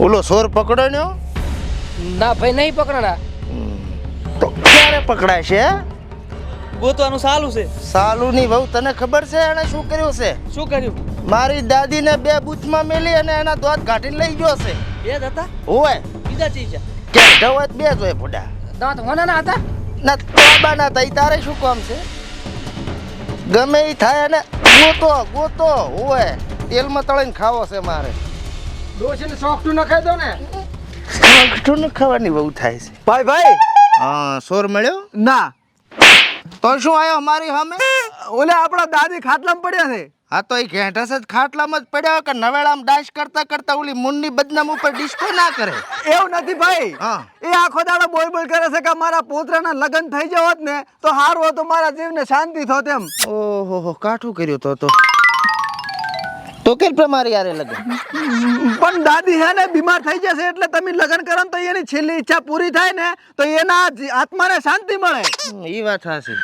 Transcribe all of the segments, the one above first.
ઓલો સોર પકડ્યો ના ભાઈ નહીં પકડના. તો ક્યારે પકડાશે? ગોતવાનું સાલું છે. સાલુની વહુ તને ખબર છે એને શું કર્યું છે? શું કર્યું? મારી દાદીને 2 બૂથમાં મેલી અને એના દોત કાઢીને લઈ ગયો છે. બે જ હતા? ઓય બીજા ચીજ કે ઢવત 2 જ હોય ફોડા. દાંત હોનાના હતા. ના તોબાના તઈ તારે શું કામ છે? ગમે ઈ થાય ને ગોતો ઓય તેલમાં તળીને ખાવો છે મારે. ડોશીને સોફ્ટું નખાઈ દો ને. સોફ્ટું ખાવાની બહુ થાય છે. ભાઈ હા સોર મળ્યો ના તો શું આયો મારી સામે? ઓલે આપણા દાદી ખાટલામાં પડ્યા છે. હા તો એ ઘેંટસ જ ખાટલામાં જ પડ્યો કે નવેળામાં ડાશ કરતા કરતા ઓલી મુન્ની બદનામ ઉપર ડિસ્કો ના કરે. એવું નથી ભાઈ. હા એ આખો દાડો બોલ કરે છે કે મારા પોતરાના લગ્ન થઈ જવત ને તો સારું હતું, મારા જીવને શાંતિ થોત એમ. ઓહો કાઠું કર્યું તો કે મારી યારે લગન. પણ દાદી હે ને બીમાર થઈ જશે એટલે તમે લગ્ન કરો ને તો એની છેલ્લી ઈચ્છા પૂરી થાય ને તો એના આત્માને શાંતિ મળે. ઈ વાત હાચી.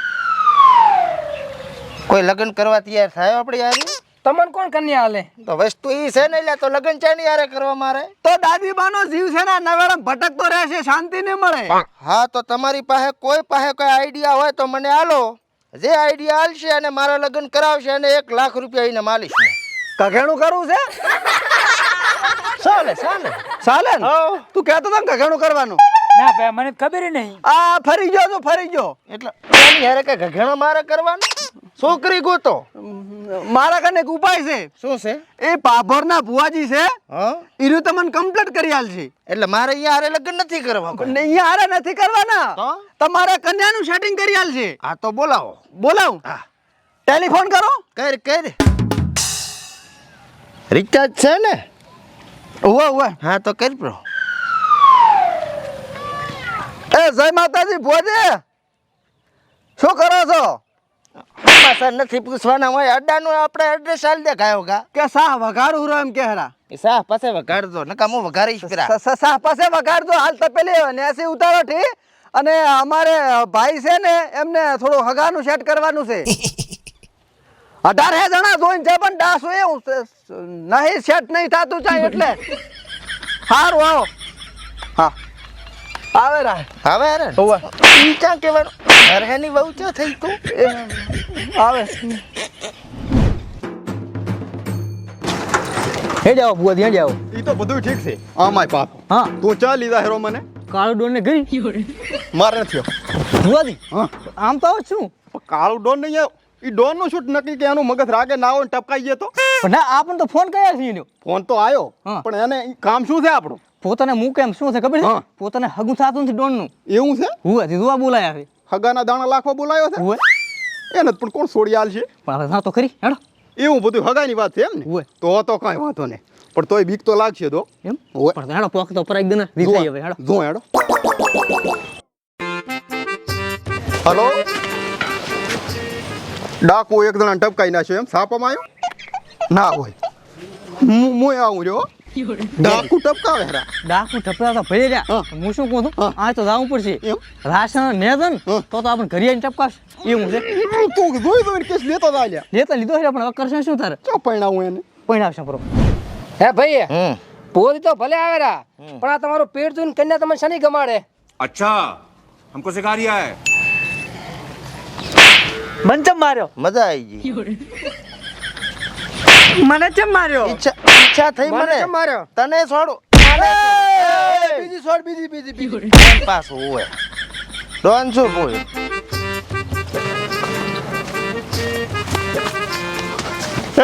કોઈ લગ્ન કરવા તૈયાર થાય આપણે યાર? તમને કોણ કન્યા હાલે? તો વસ્તુ ઈ છે ને એટલે તો લગ્ન ચાની યારે કરવા મારે? તો દાદી બાનો જીવ છે ને નવેડમ ભટકતો રહેશે, શાંતિ નહીં મળે. હા તો તમારી પાસે કોઈ આઈડિયા હોય તો મને આલો. જે આઈડિયા આલશે અને મારા લગ્ન કરાવશે અને 1 લાખ રૂપિયા એને માલીશ. કઘેણું કરવું છે? ચાલે ચાલે ને? તું કહેતો તો ને કઘેણું કરવાનું. ના ભાઈ મને ખબર નહીં. આ ફરી ગયો એટલે એની હારે કઈ ઘઘેણો મારે કરવાનો? છોકરી ગોતો. મારા કને એક ઉપાય છે. શું છે? એ પાભરના ભુવાજી છે, હા ઈરું તમને કમ્પ્લીટ કરી આલ છે. એટલે મારે અહીંયા હારે લગ્ન નથી કરવા. અહીંયા હારે નથી કરવાના, તો તમારા કન્યાનું સેટિંગ કરી આલ છે. હા તો બોલાવો. બોલાવું? હા ટેલિફોન કરો. કર રિચાર્જ છે ને? ઓવે હા તો કર પ્રો. એ જય માતાજી ભુવાજી, શું કરો છો? સમાચાર નથી પૂછવાના હોય. અડ્ડાનું આપણે એડ્રેસ આલ દે ગાયો ગા. કે સાહ વઘારું રહો એમ કે હરા. એ સાહ પાસે વગાડજો નકા હું વઘારીશ પેલા. સાહ પાસે વઘારજો. હાલ તપેલી 80 ઉતારો ઠી. અને અમારે ભાઈ છે ને એમને થોડું હગાનું સેટ કરવાનું છે. 18 જણા જોઈને છે પણ ડાસો એવું નહીં સેટ નહીં થતું ચાય એટલે. સારું આવો. હા આવે રા હવે અરે ઓવે ઈ ક્યાં કહેવાનું? હરહેની વહુ ચો થઈ તું? આવે. હે જાઓ બુઆ ત્યાં જાઓ. ઈ તો બધું ઠીક છે. આમાય પાપ. હા તું ચા લીધા હેરો મને? કાળું ડોન ને ગઈ મારે નથી. બુઆજી. હા આમ તો શું કાળું ડોન નહીં આવ્યો. ઈ ડોન નું શૂટ નક્કી કે એનું મગજ રાગે ના હોય ને ટપકાઈ ગયો તો પણ ના આપણને તો ફોન કર્યા છે એનો. ફોન તો આવ્યો હા. પણ એને ઈ કામ શું છે આપણું? પોતાને મૂકે એમ શું છે ખબર છે? હા. પોતાને હગું થતું નથી ડોન નું. એવું છે? હુએ દીધું બોલાયા છે. હગાના દાણા લાખવા બોલાયો છે હુએ એને પણ કોણ છોડી આલ છે? પણ હવે ના તો ખરી હેડો એવું બધું હગાની વાત છે એમ ને? હુએ તો કાંઈ વાંધો નહીં, પણ તોય બીક તો લાગશે તો. એમ ઓય. પણ હેડો પોક તો પર એકદમ રીસાઈ હવે હેડો. જો હેડો. હલો ડાકુ એક જણા ટપકાઈ નાખ્યો એમ સાપામાં આવ્યો ના હોય. હું આવું રહ્યો. ડાકુ ટપકાવે હેરા. ડાકુ ઠપડા તો ભરી રહ્યા. હા. હું શું કહું છું હા. આ તો જાવું પડશે. એમ? રાશન ને દન હા. તો આપણે ઘરે આવીને ટપકાશ એવું છે. તું જોઈ કેસ લેતો ચાલ્યા લેતા લીધો છે પણ હવે કરશે શું તારે? ચો પૈણાવું એને. પૈણાવશે બરો. હે ભાઈ હમ પોરી તો ભલે આવેરા પણ આ તમારું પેટ જોઈને કન્યા તમને શની ગમાડે? अच्छा हमको सिखा रिया है મને ચમ માર્યો? મજા આવી ગઈ. મને ચમ માર્યો? ઈચ્છા થઈ મને. માર્યો તને છોડું. બીજી છોડ બીજી. પાસ હોય ડોન શું બોલ?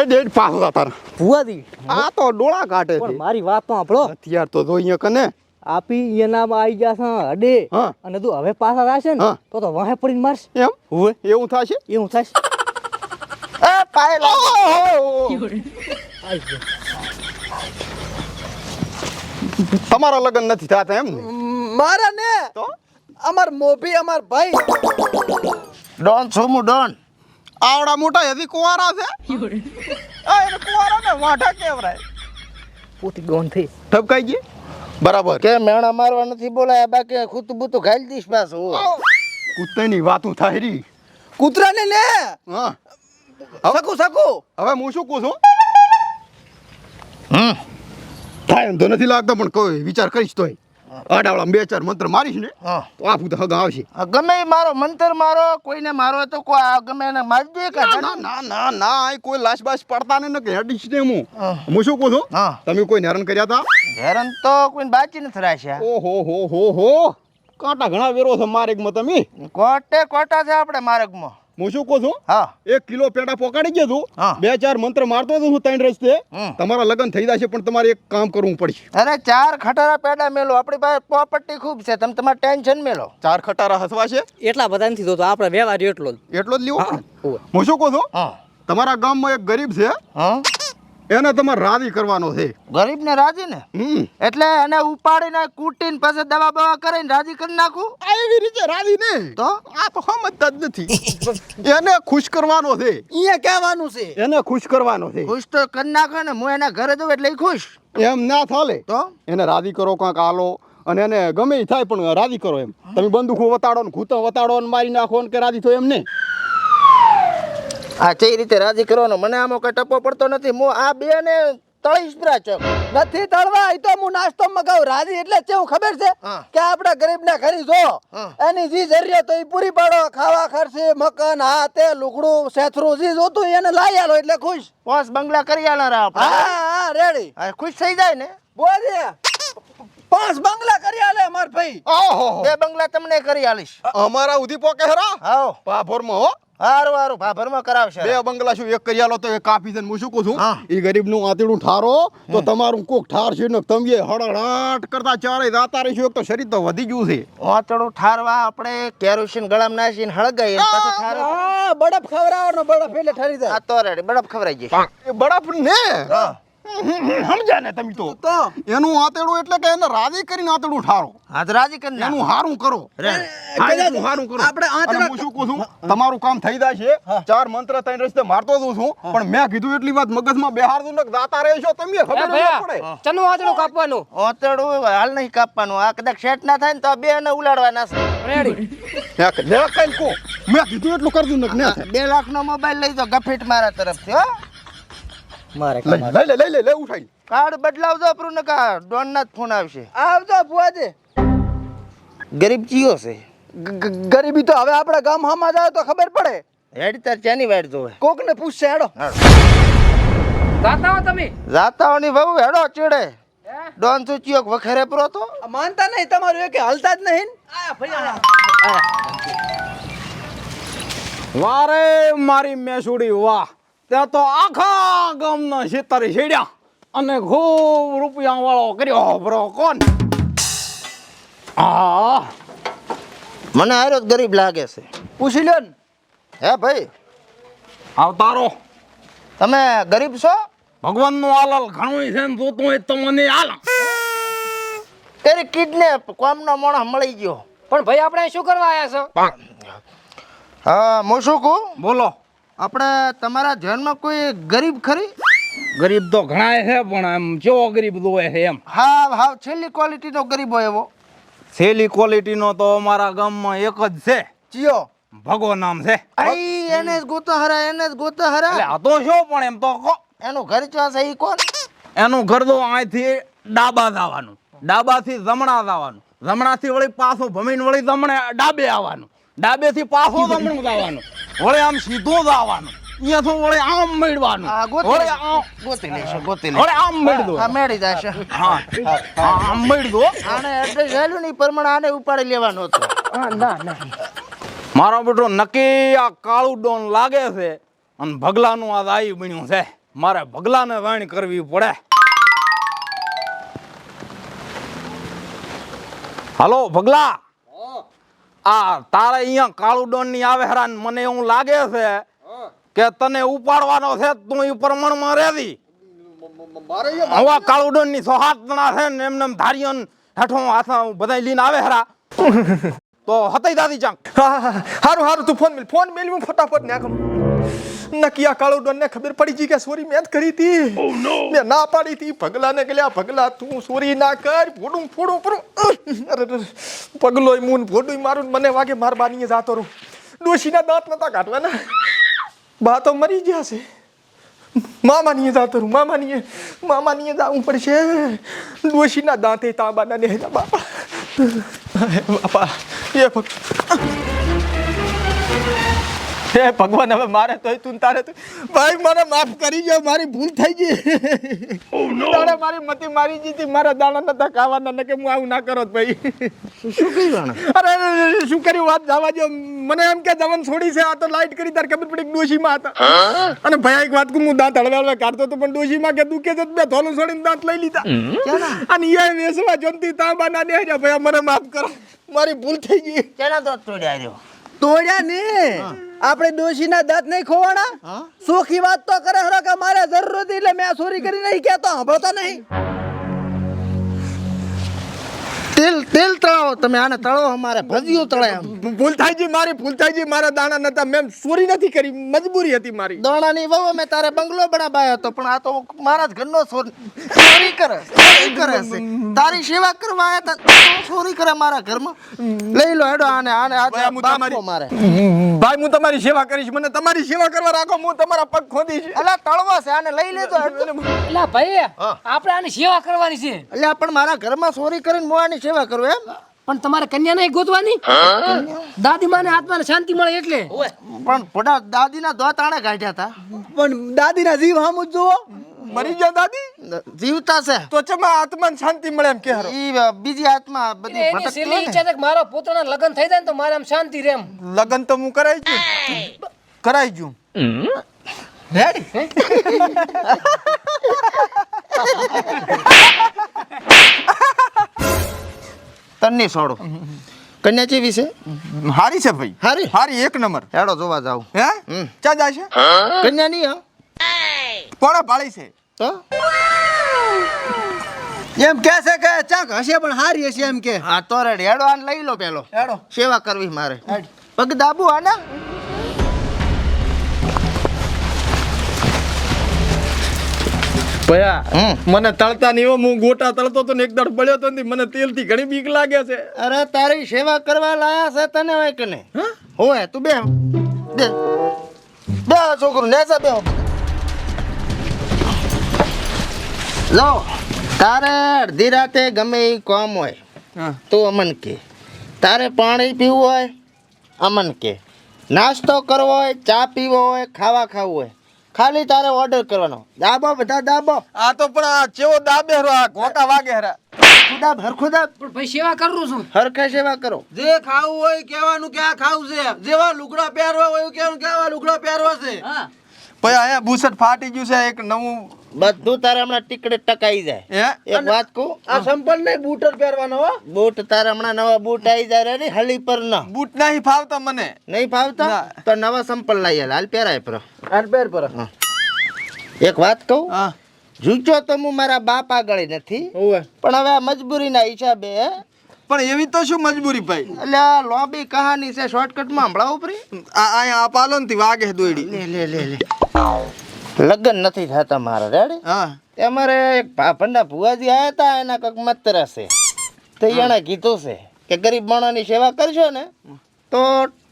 એ ડેડ પાસ હતા તારા. ભુવાજી આ તો ડોળા કાઢે પણ છે. મારી વાત તો આપણો હથિયાર તો જોઈએ કને. આપી એનામાં આવી જશે અડે હા. અને તું હવે પાછા રહેશે ને હા. તો વાહે પડીને મારશે. એમ હુએ એવું થશે? એવું થાય. એ પાય લાગો. તમારા લગ્ન નથી થતા એમ ને? મારા ને તો અમાર મોભી અમાર ભાઈ ડોન છું હું ડોન. આવડા મોટા હજી કુંવારા છે. એને કુંવારા ને વાંઢા કેવરાય. પોતી ગોન થઈ. ઠપકાઈ ગઈ બરાબર. કે મેણા મારવા નથી બોલાયા બાકી ખૂતું બૂતું ખાઈ દઈશ પાછું. કૂતરાની વાતું થાય રી. કૂતરાને લે હા સકુ હવે હું શું કહું છું? હમ થાય એમ તો નથી લાગતો પણ કોઈ વિચાર કરીશ તોય આડાવાળા 2-4 મંત્ર મારીશ ને હા તો આખું તો હગા આવશે. ગમે ઈ મારો મંતર મારો કોઈને મારો તો કોઈ ગમે એને મારી દે કે ના ના ના ના આ કોઈ લાશ બાશ પડતા ને કે હેડીશ ને હું હા. હું શું કહું છું હા તમે કોઈ હેરાન કર્યા હતા? હેરાન તો કોઈને બાચી નથી રાખ્યા. ઓહો હો કાંટા ઘણા વેરો છે માર્ગમાં તમે. કોટા છે આપણે માર્ગમાં. હું શું કહું છું હા 1 કિલો પેડા પોકાડી ગયો તું હા. 2-4 મંત્ર મારતો હતો હું 3 રસ્તે હમ. તમારા લગ્ન થઈ જશે પણ તમારે એક કામ કરવું પડશે. અરે 4 ખટારા પેડા મેલો આપણી પાસે પ્રોપર્ટી ખૂબ છે તમે તમારે ટેન્શન મેલો. 4 ખટારા હસવા છે એટલા બધા નથી તો આપણે વ્યવહાર એટલો જ. એટલો જ લેવો પડે. હું શું કહું છું હા તમારા ગામમાં એક ગરીબ છે હા એને તમારે રાજી કરવાનો છે. ગરીબને રાજી ને એટલે એને ઉપાડીને કૂટીને પછી દવા બવા કરીને રાજી કરી નાખું. એવી રીતે રાજી ને તો આ તો સમજતા જ નથી. એને ખુશ કરવાનો છે. અહીંયા કહેવાનું છે એને ખુશ કરવાનો છે. ખુશ તો કરી નાખે ને હું એના ઘરે જઉં એટલે ઈ ખુશ. એમ ના થાલે તો એને રાજી કરો કાંક આલો અને એને ગમે ઈ થાય પણ રાજી કરો એમ. તમે બંદૂકો વતાડો ને ઘૂંટણ વતાડો ને મારી નાખો ને કે રાજી થયો એમ નહીં. આ કઈ રીતે રાજી કરવાનો મને આમાં કઈ ટપો પડતો નથી. હું આ બે ને તળીશ ચોક નથી તળવા એ તો હું નાસ્તો મગાવું રાજી એટલે કેવું ખબર છે હા. કે આપડા ગરીબ ના ઘરે જો હા. એની જે જરૂરિયાત હોય એ પૂરી પાડો ખાવા ખર્ચે મકાન હા તે લુગડું સેથરું જે જોતું હોય એને લાવી આલો એટલે ખુશ. 5 બંગલા કરી આલના હા આપણે. હા રેડી હા ખુશ થઈ જાય ને. બોલે 5 બંગલા કરી આલે અમાર ભાઈ. ઓહો 2 બંગલા તમને કરી આલીશ. અમારા ઉધી પોકે હરા આવો પાભોરમાં હો હારું હારું ભાભરમાં કરાવશે. 2 બંગલા શું એક કરી આલો તો એ કાપી દે ને હું શું કહું છું હા. ઈ ગરીબનું આંતરડું ઠારો તો તમારું કોક ઠાર છે ને તમે હળહળાટ કરતા ચારે જાતા રહીશું. એક તો શરીર તો વધી ગયું છે. ઓતડું ઠારવા આપણે કેરોસીન ગળામાં નાખીને હળગાઈ અને પાછું ઠારવા. હા બડફ ખવડાવવાનો બડફ એટલે ઠરી જાય આ તો રેડી બરફ ખવરાઈ જશે. એ બરફ ને હા સમજ્યા ને તમે તો એનું આંતરડું એટલે કે એને રાજી કરીને આંતરડું ઠારો હાથ રાજી કરી નાખ. એનું હારું કરો. રેડી. હા, એનું હારું કરો. આપણે આંતરડા- અને હું શું કહું છું તમારું કામ થઈ જાય છે 4 મંત્ર 3 રસ્તે મારતો જ છું પણ મેં કીધું એટલી વાત મગજમાં બેહારતું ને જાતા રહેશો તમે એ ખબર ન ભૈયા પડે. ચનું આંતરડું કાપવાનું ઓતડું હાલ નહીં કાપવાનું. આ કદાચ સેટ ના થાય ને તો આ બે ને ઉલાડવાના છે. રેડી. લે કઈ કો મેં કીધું એટલું કરતું ને ના થાય. 2 લાખનો મોબાઈલ લઈ જાઓ ગફેટ મારા તરફથી હો. લઈ ઉઠાઈ કાર્ડ બદલાવજો આપણું ને કા ડોનના જ ફોન આવશે. આવજો બુઆજી. ગરીબ ચિયો છે. ગરીબી તો હવે આપણા ગામ હામાં જાય તો ખબર પડે. હેડ તાર ચાની વાડ જોવે. કોક ને પૂછશે હેડો. જાતા હો તમે જાતાઓની બહુ હેડો ચડે. ડોન સુચિયો વખેરે પરો તો માનતા નહીં તમારું એ કે હાલતા જ નહીં વારે મારી મેસુડી વાહ ત્યાં તો આખા ગામના શેતારી છેડ્યા અને ખૂબ રૂપિયા વાળો કર્યો બરો કોણ. હા મને હારો જ ગરીબ લાગે છે. પૂછી લ્યો ને. હે ભાઈ આવતારો તમે ગરીબ છો? ભગવાનનું આલાલ ઘણું છે ને જોતું હોય તો મને આલ. તેરી કિડનેપ કોમનો મોણસ મળી ગયો. પણ ભાઈ આપણે શું કરવા આવ્યા છો? હા હું શું કહું બોલો. આપણે તમારા ધ્યાનમાં કોઈ ગરીબ ખરી? ગરીબ તો ઘણા છે પણ એમ કેવો ગરીબ દોય છે એમ. હા છેલ્લી ક્વોલિટીનો ગરીબ હોય એવો. સેલી ક્વોલિટીનો તો અમારા ગામમાં એક જ છે. ચિયો ભગો નામ છે. આઈ એને જ ગોતો હરા એટલે આ તો શું પણ એમ તો કહો. એનું ઘર ચા છે ઈ કોણ? એનું ઘર તો અહીંથી ડાબા જવાનું, ડાબાથી જમણા જવાનું, જમણાથી વળી પાછું ભમીને વળી જમણે ડાબે આવવાનું, ડાબેથી પાછું જમણું જવાનું, વળી આમ સીધું જવાનું, અહીંયાથી વળી આમ મેળવાનું, આ વળી આમ ગોતી લેશે વળી આમ મેળ દો. હા મેળી જશે. હા આમ મેળ દો. આને એડ્રેસ આલ્યું ને ઈ પ્રમાણે આને ઉપાડી લેવાનો હતો. ના મારો બેટો નક્કી આ કાળું ડોન લાગે છે અને ભગલાનું આ દાઈ બન્યું છે. મારે ભગલાને વાણી કરવી પડે. હાલો ભગલા, આ તારે અહીંયા કાળું ડોન ની આવે હેરાન મને એવું લાગે છે કે તને ઉપાડવાનો છે તું એ પ્રમાણમાં રેવી. હવે કાળું ડોન ની સોહાત જણા છે ને એમને ધારીઓ હેઠો હાથ બધા લઈને આવે હેરા તો હતાઈ દાદી ચાંક. હારું તું ફોન મેલ હું ફટાફટ નાખું. નકિયા કાળો ડોન ને ખબર પડી ગઈ કે સોરી મેં જ કરી હતી. મેં ના પાડી હતી પગલા ને ગલ્યા પગલા તું સોરી ના કર ફોડું અરે પગલો મૂન ફોડું મારું મને વાગે માર બાનીએ જાતો રહું. ડોશીના દાંત નતા કાઢવાના બા તો મરી ગયા છે. મામા નીએ જાતો રહું, મામા નીએ જવું પડશે. ડોશીના દાંતે તાંબાના ને બાપા બાપા એ હે ભગવાન, હવે મારે તોય તું તારે તો ભાઈ મને માફ કરી દો, મારી ભૂલ થઈ ગઈ. તારે મારી મતી મારી જીતી, મારા દાણા નતા ખાવાના ને કે હું આવું ના કરો ભાઈ. શું કર્યું? અરે શું કર્યું વાત જવા દો. મને એમ કે જવન છોડી છે, આ તો લાઈટ કરી તાર ખબર પડી ડોશીમાં હતા. અને ભાઈ એક વાત કહું, હું દાંત હળવે કાઢતો તો પણ ડોશીમાં કે દુખે છે, બે થોલું છોડીને દાંત લઈ લીધા. અને એ વેસવા જોનતી તાંબાના ને ભાઈ મને માફ કરો, મારી ભૂલ થઈ ગઈ. કેના દોત તોડ્યા રહ્યો? તોડ્યા ને આપણે ડોશીના દાંત નહીં ખોવાના. સુખી વાત તો કરે હરો કે મારે જરૂર હતી એટલે મેં ચોરી કરી નહીં કહેતો, સાંભળતો નહીં. તેલ તળાવો તમે, આને તળો, અમારે ભજીયું તળાય. ભૂલ થઈ ગઈ, મારી ભૂલ થઈ ગઈ. મારા દાણા નતા, મેં ચોરી નથી કરી, મજબૂરી હતી મારી. દોણાની વહુ મેં તારે બંગલો બનાવાયો હતો, પણ આ તો મારા જ ઘરનો ચોરી કરે છે. તારી સેવા કરવા આવ્યા તા, ચોરી કરે મારા ઘરમાં. લઈ લો હેડો આને, આજે બાપો મારે. ભાઈ હું તમારી સેવા કરીશ, મને તમારી સેવા કરવા રાખો, હું તમારા પગ ખોદીશ. અલા તળવો છે, આને લઈ લેજો હેડો. એટલે ભાઈ આપણે આની સેવા કરવાની છે. એટલે પણ મારા ઘરમાં ચોરી કરીને મોવાની સેવા કરું એમ. પણ તમારે કન્યા નહીં ગોતવાની, દાદી માને આત્માને શાંતિ મળે એટલે. પણ પોડા દાદીના દોત આણે કાઢ્યા હતા. પણ દાદીના જીવ હામું જ જુઓ. મરી ગયા દાદી જીવતા છે તો ચમા આત્માને શાંતિ મળે એમ કે હારો. ઈ બીજી આત્મા બધી એની ભટકતી છેલ્લી હોય ને. ઈચ્છા છે કે મારો પુત્રના લગ્ન થઈ જાય ને તો મારે આમ શાંતિ રહે એમ. લગન તો હું કરાઈ ગયું. રેડી તન્ની છોડો. કન્યા કેવી છે? હારી છે ભાઈ, હારી? હારી એક નંબર. હેડો જોવા જાવ. હે ચા જાય છે? કન્યા નહીં હા પોણા પાળી છે તો એમ કે છે કે ચાક હશે પણ હારી હશે એમ કે. હા તો રેડી હેડો આને લઈ લો પેલો. હેડો. સેવા કરવી મારે. પગ દાબુ આના. ભયા મને તળતા નહીં, હું ગોટા તળતો તો ને એક દાડ બળ્યો તો ને મને તેલ થી ઘણી બીક લાગે છે. અરે તારી સેવા કરવા લાયા છે તને હોય કે નહીં? હોય તું બે બે બે છોકરું નેસા બે લો. તારે અડધી રાતે ગમે એ કામ હોય તો અમન કે, તારે પાણી પીવું હોય અમન કે, નાસ્તો કરવો હોય, ચા પીવો હોય, ખાવા ખાવું હોય, ખાલી તારે ઓર્ડર કરવાનો. દાબો બધા દાબો. આ તો પણ આ ચેવો દાબે હરો, આ ઘોકા વાગે હરા. ખુદા હરખું દાબ. પણ ભાઈ સેવા કરું છું. હરખે સેવા કરો. જે ખાવું હોય કહેવાનું કે આ ખાવું છે, જેવા લુગડા પહેરવા હોય એવું કહેવાનું કે આવા લુગડા પહેરવા છે. હા ભયા અહીંયા બુસટ ફાટી ગયું છે, એક નવું. બધું તારે હમણાં ટીકડે ટકાઈ જાય. હે એક વાત કહું, આ સંપલ નહીં બૂટ જ પહેરવાનો હો. બૂટ તારે હમણાં નવા બૂટ આવી જાય રે હળી પર ના બૂટ નહીં ફાવતા મને. નહીં ફાવતા ના. તો નવા સંપલ લઈ હાલ પહેરાય પર. આન પહેર પર. એક વાત કહું, હા ઝૂચો તો હું મારા બાપ આગળ નથી, ઓવે પણ હવે આ મજબૂરીના હિસાબે હે. પણ એવી તો શું મજબૂરી ભાઈ? એટલે આ લોબી કહાની છે, શોર્ટકટમાં હમણાં ઉપરી. આ અહીંયા આ પાલો ને વાગે છે દોયડી. લે લે લે લે લગ્ન નથી થતા મારા રેડી. હા તે અમારે એક ભાભંડા ભુવાજી આવ્યા હતા, એના કંઈક મત્ર છે. તો એણે કીધું છે કે ગરીબ માણસની સેવા કરશો ને તો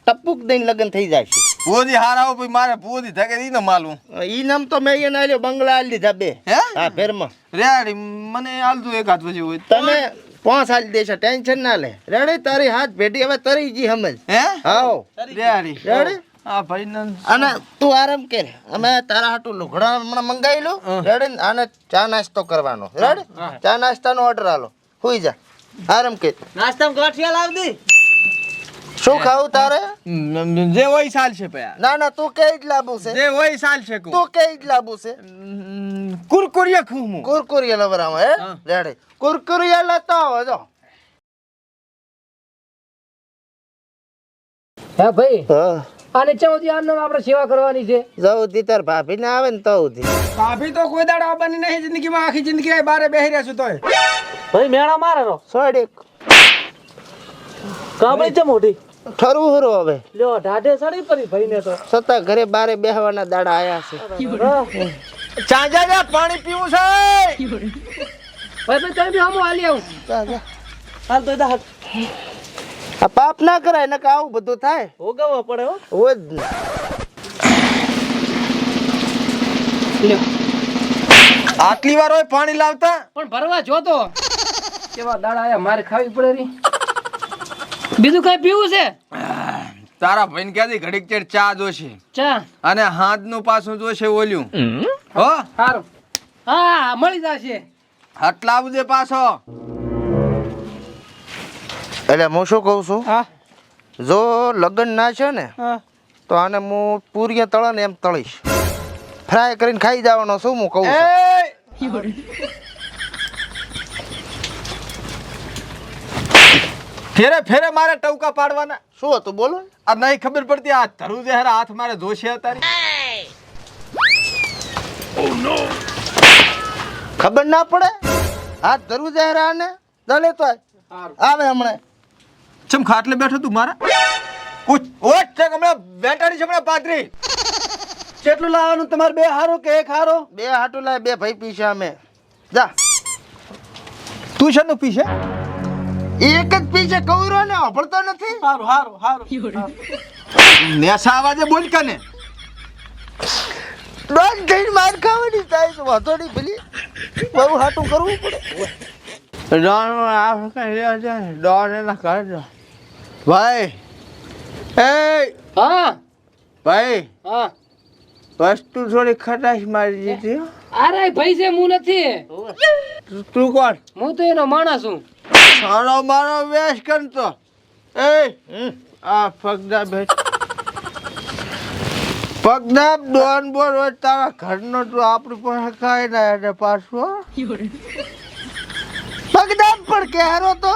ટપુક દઈને લગ્ન થઈ જાય છે. ભુવોજી હાર આવો ભાઈ, મારે ભુવોજી થકે ઈ ન માલું. ઈ નામ તો મેં એને આલ્યો, બંગલા આલી દીધા બે. હે હા ફેરમાં રેડી મને આલજો એક હાથ પછી હોય. તમે 5 આલી દેશો, ટેન્શન ના લે. રેડી તારી હાથ ભેટી હવે તરી જી સમજ. હે હાઉ રેડી રેડી. આ ભાઈ ને અને તું આરામ કર, અમે તારા હાટું લુગડા હમણાં મંગાવી લો. રેડી આને ચા નાસ્તો કરવાનો. રેડી ચા નાસ્તાનો ઓર્ડર આલો. હુઈ જા, આરામ કર. નાસ્તામાં ગાંઠિયા લાવ દી. શું ખાવું તારે? જે હોય સાલ છે પયા. ના ના તું કે જ લાબુ છે, જે હોય સાલ છે તું કે જ લાબુ છે. કુરકુરિયા ખું હું. કુરકુરિયા લવરાવા હે રેડી. કુરકુરિયા લેતા આવો જો. હા ભાઈ હા આને ચૌથી આમને આપણે સેવા કરવાની છે. જઉથી તાર ભાભી ને આવે ને તો ભાભી તો કોઈ દાડો આવવાની નહીં જિંદગીમાં, આખી જિંદગી બારે બેહી રહ્યા છું તોય. ભાઈ મેળા મારે રો સોડેક કાબળી છે મોટી ઠરવું હરો હવે. લ્યો ઢાઢે સડી પડી ભાઈ ને તો છતાં ઘરે બારે બેહવાના દાડા આયા છે. ચાંજા જા પાણી પીવું છે. ભાઈ ભાઈ તમે બી હમો હાલી આવું. જા, જા. હાલ તો દા આ પાપ ના કરાય ને કે આવું બધું થાય. ભોગવવા પડે હો. હોય જ ને. લ્યો આટલી વાર હોય પાણી લાવતા પણ ભરવા જોતો કેવા દાડા આયા મારે ખાવી પડે રી બીજું કઈ પીવું છે તારા ભાઈને ક્યાંથી ઘડીક ચેડ ચા જોશે ચા અને હાથનું પાછું જોશે ઓલ્યું હો સારું હા મળી જશે આટલા આવજે પાછો એટલે હું શું કહું છું હા જો લગ્ન ના છે ને હા તો આને હું પૂરી તળે ને એમ તળીશ ફ્રાય કરીને ખાઈ જવાનો શું હું કહું છું ફેરે ફેરે મારે ટવકા પાડવાના શું હતું બોલો આ નહીં ખબર પડતી આ ધરું જે હારા હાથ મારે જોશે તારી ખબર ના પડે હાથ ધરવું જાય રાને દલે તો આવે હમણાં ચમ ખાટલે બેઠો તું મારા ઓટ છે હમણાં બેટાડી છે હમણાં પાદરી કેટલું લાવવાનું તમારે બે હારો કે એક હારો બે હાટું લાય બે ભાઈ પીશે અમે જા તું શેનું પીશે એક જ પીશે કૌરો ને અભળતો નથી હારું હારું હારું નેસા અવાજે બોલ કને ડોન જઈને માર ખાવાની થાય તો વાંધો નહીં પેલી બહુ હાટું કરવું પડે ડોન આ ડોન એના કરે ભાઈ એ હા ભાઈ હા વસ્તુ થોડી ખટાશ મારી દીધી હો. અરે ભાઈ છે હું નથી તું કોણ હું તો એનો માણસ છું સારો મારો વેશ કરતો એ આ પગદા બેઠ પગદા ડોન બોલ હોય તારા ઘરનો તું આપણી પાસે ખાઈ ના એટલે પાછું પગદામ પણ કેરો તો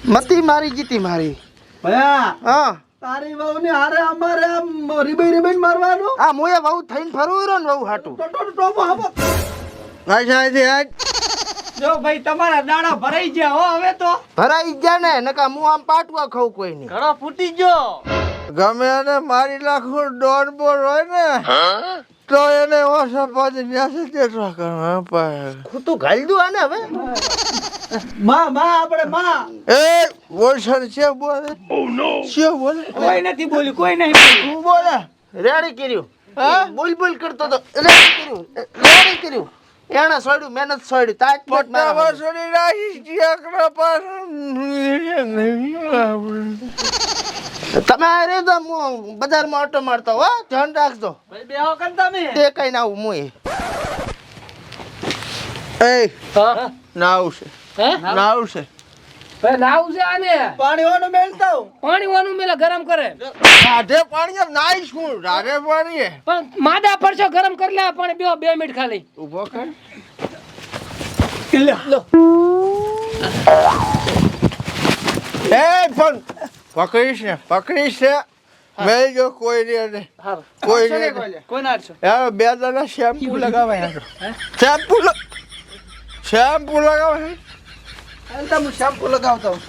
મતી મારી જીતી મારી ભયા હા તારી વહુ ને હારે અમારે આમ રીબાઈ મારવાનું આ મોયા બહુ થઈને ફરવું રહ્યો ને બહુ હાટું ટોપો હાપો જો ભાઈ તમારા દાણા ભરાઈ ગયા હો હવે તો ભરાઈ જ જાય ને નકા હું આમ પાટવા ખાઉં કોઈ નહીં ઘણો ફૂટી ગયો ગમે એને મારી નાખું ડોન બોલ હોય ને તો એને ઓછા પાછી ન્યાસે જેટલા કરવા પાય તું ઘાલ દઉં આને હવે માં આપણે માં એ બોલશન છે બોલે છે બોલે કોઈ નથી બોલ્યું કોઈ નહીં તું બોલે રેડી કર્યું હા બોલ બોલ કરતો તો રેડી કર્યું એને છોડ્યું મહેનત છોડ્યું તાજ પટ્ટા વસોડી રાખી ચેકડા પાછળ તમે આ રે તો હું બજારમાં ઓટો મારતો હો ધ્યાન રાખજો ભાઈ બેહો કર તમે તે કઈ ના આવું હું એ હા નાવ છે હે નાવ છે ભાઈ નાવું છે આને પાણી વાનું મેલતા હું પાણી વાનું મેલા ગરમ કરે રાધે પાણી એમ નાઈશ હું રાધે પાણી પણ માદા પરસો ગરમ કરી લે પાણી બે 2 મિનિટ ખાલી ઉભો કર લો એ પણ પકડીશ ને મેં જો કોઈ નહીં કોઈ નહીં કોઈ ના છો યાર બે જણા શેમ્પુ લગાવે યાર શેમ્પુ લગાવે હું શેમ્પુ લગાવતો હું